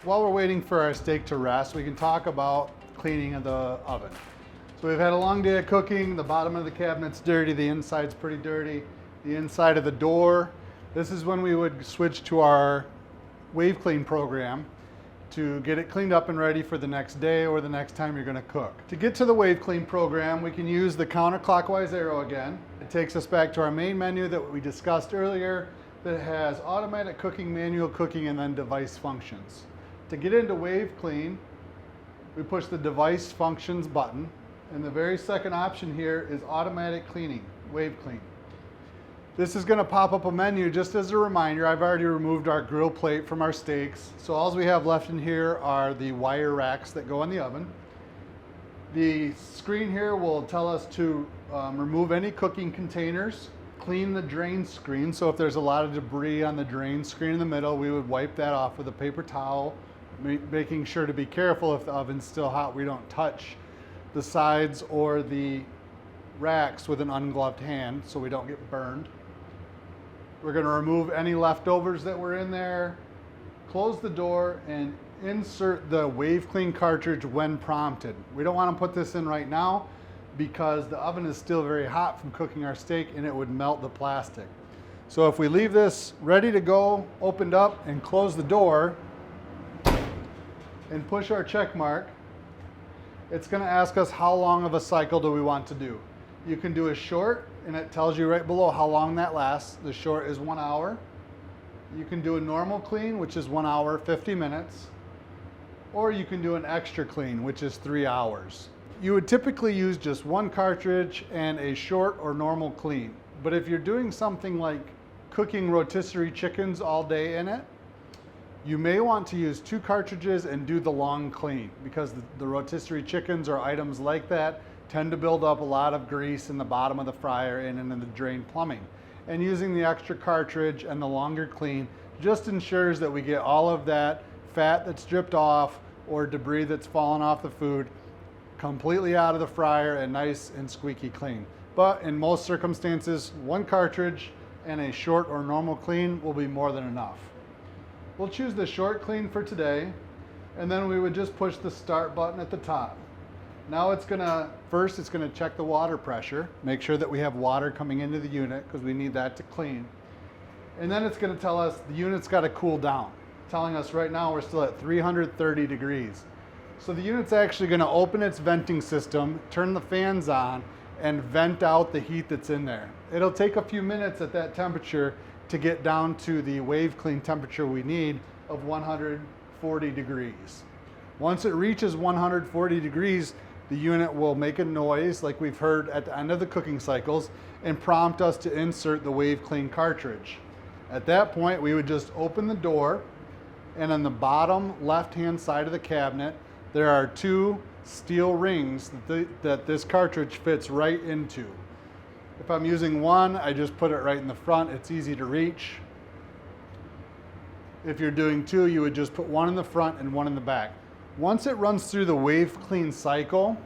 while we're waiting for our steak to rest, we can talk about cleaning of the oven. So we've had a long day of cooking. The bottom of the cabinet's dirty, the inside's pretty dirty. The inside of the door, this is when we would switch to our Waveclean program to get it cleaned up and ready for the next day or the next time you're going to cook. To get to the Waveclean program, we can use the counterclockwise arrow again. It takes us back to our main menu that we discussed earlier that has automatic cooking, manual cooking, and then device functions. To get into Waveclean, we push the device functions button, and the very second option here is automatic cleaning, Waveclean. This is going to pop up a menu. Just as a reminder, I've already removed our grill plate from our steaks. So all we have left in here are the wire racks that go in the oven. The screen here will tell us to remove any cooking containers, clean the drain screen. So if there's a lot of debris on the drain screen in the middle, we would wipe that off with a paper towel, making sure to be careful if the oven's still hot, we don't touch the sides or the racks with an ungloved hand so we don't get burned. We're going to remove any leftovers that were in there, close the door, and insert the Waveclean cartridge when prompted. We don't want to put this in right now because the oven is still very hot from cooking our steak and it would melt the plastic. So if we leave this ready to go, opened up, and close the door and push our check mark, it's going to ask us how long of a cycle do we want to do. You can do a short, and it tells you right below how long that lasts. The short is 1 hour. You can do a normal clean, which is 1 hour, 50 minutes. Or you can do an extra clean, which is 3 hours. You would typically use just one cartridge and a short or normal clean. But if you're doing something like cooking rotisserie chickens all day in it, you may want to use 2 cartridges and do the long clean, because the rotisserie chickens or items like that tend to build up a lot of grease in the bottom of the fryer and in the drain plumbing. And using the extra cartridge and the longer clean just ensures that we get all of that fat that's dripped off or debris that's fallen off the food completely out of the fryer and nice and squeaky clean. But in most circumstances, 1 cartridge and a short or normal clean will be more than enough. We'll choose the short clean for today, and then we would just push the start button at the top. Now it's gonna check the water pressure, make sure that we have water coming into the unit because we need that to clean. And then it's gonna tell us the unit's gotta cool down, telling us right now we're still at 330 degrees. So the unit's actually gonna open its venting system, turn the fans on, and vent out the heat that's in there. It'll take a few minutes at that temperature to get down to the Waveclean temperature we need of 140 degrees. Once it reaches 140 degrees, the unit will make a noise like we've heard at the end of the cooking cycles and prompt us to insert the Waveclean cartridge. At that point, we would just open the door, and on the bottom left-hand side of the cabinet, there are 2 steel rings that this cartridge fits right into. If I'm using one, I just put it right in the front. It's easy to reach. If you're doing 2, you would just put one in the front and one in the back. Once it runs through the Waveclean cycle,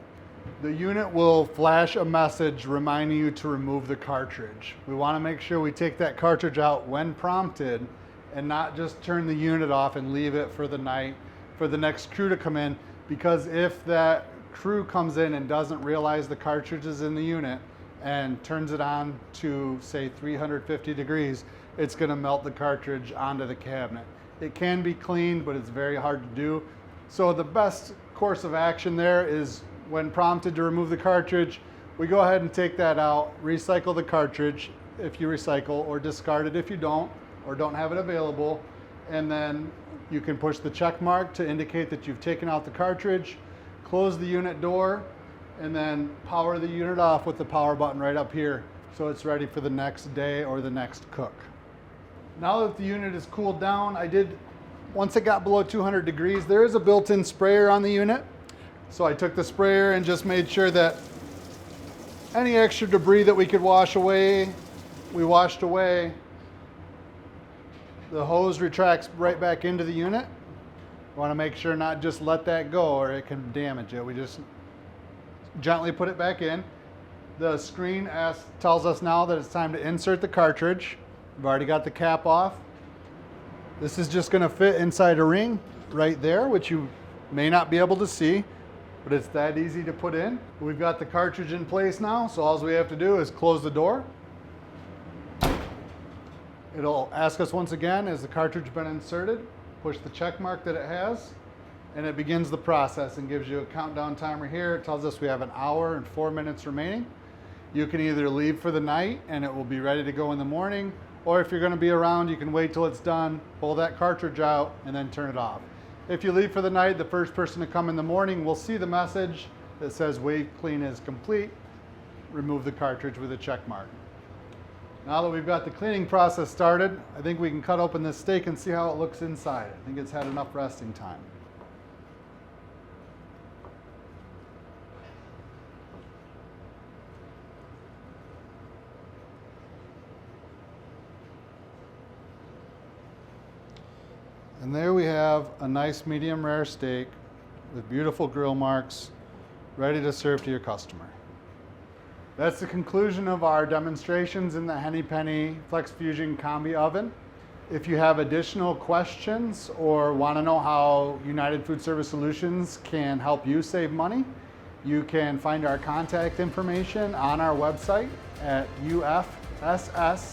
the unit will flash a message reminding you to remove the cartridge. We want to make sure we take that cartridge out when prompted and not just turn the unit off and leave it for the night for the next crew to come in, because if that crew comes in and doesn't realize the cartridge is in the unit and turns it on to, say, 350 degrees, it's going to melt the cartridge onto the cabinet. It can be cleaned, but it's very hard to do. So the best course of action there is when prompted to remove the cartridge, we go ahead and take that out, recycle the cartridge if you recycle, or discard it if you don't, or don't have it available, and then you can push the check mark to indicate that you've taken out the cartridge, close the unit door, and then power the unit off with the power button right up here so it's ready for the next day or the next cook. Now that the unit is cooled down, once it got below 200 degrees, there is a built-in sprayer on the unit. So I took the sprayer and just made sure that any extra debris that we could wash away, we washed away. The hose retracts right back into the unit. We want to make sure not just let that go or it can damage it. We just gently put it back in. The screen tells us now that it's time to insert the cartridge. We've already got the cap off. This is just going to fit inside a ring. right there, which you may not be able to see, but it's that easy to put in. We've got the cartridge in place now, so all we have to do is close the door. It'll ask us once again, has the cartridge been inserted? Push the check mark that it has, and it begins the process and gives you a countdown timer here. It tells us we have 1 hour and 4 minutes remaining. You can either leave for the night and it will be ready to go in the morning, or if you're going to be around, you can wait till it's done, pull that cartridge out, and then turn it off. If you leave for the night, the first person to come in the morning will see the message that says Waveclean is complete. Remove the cartridge with a check mark. Now that we've got the cleaning process started, I think we can cut open this steak and see how it looks inside. I think it's had enough resting time. And there we have a nice medium rare steak with beautiful grill marks, ready to serve to your customer. That's the conclusion of our demonstrations in the Henny FlexFusion Combi oven. If you have additional questions or want to know how United Food Service Solutions can help you save money, you can find our contact information on our website at ufss.net.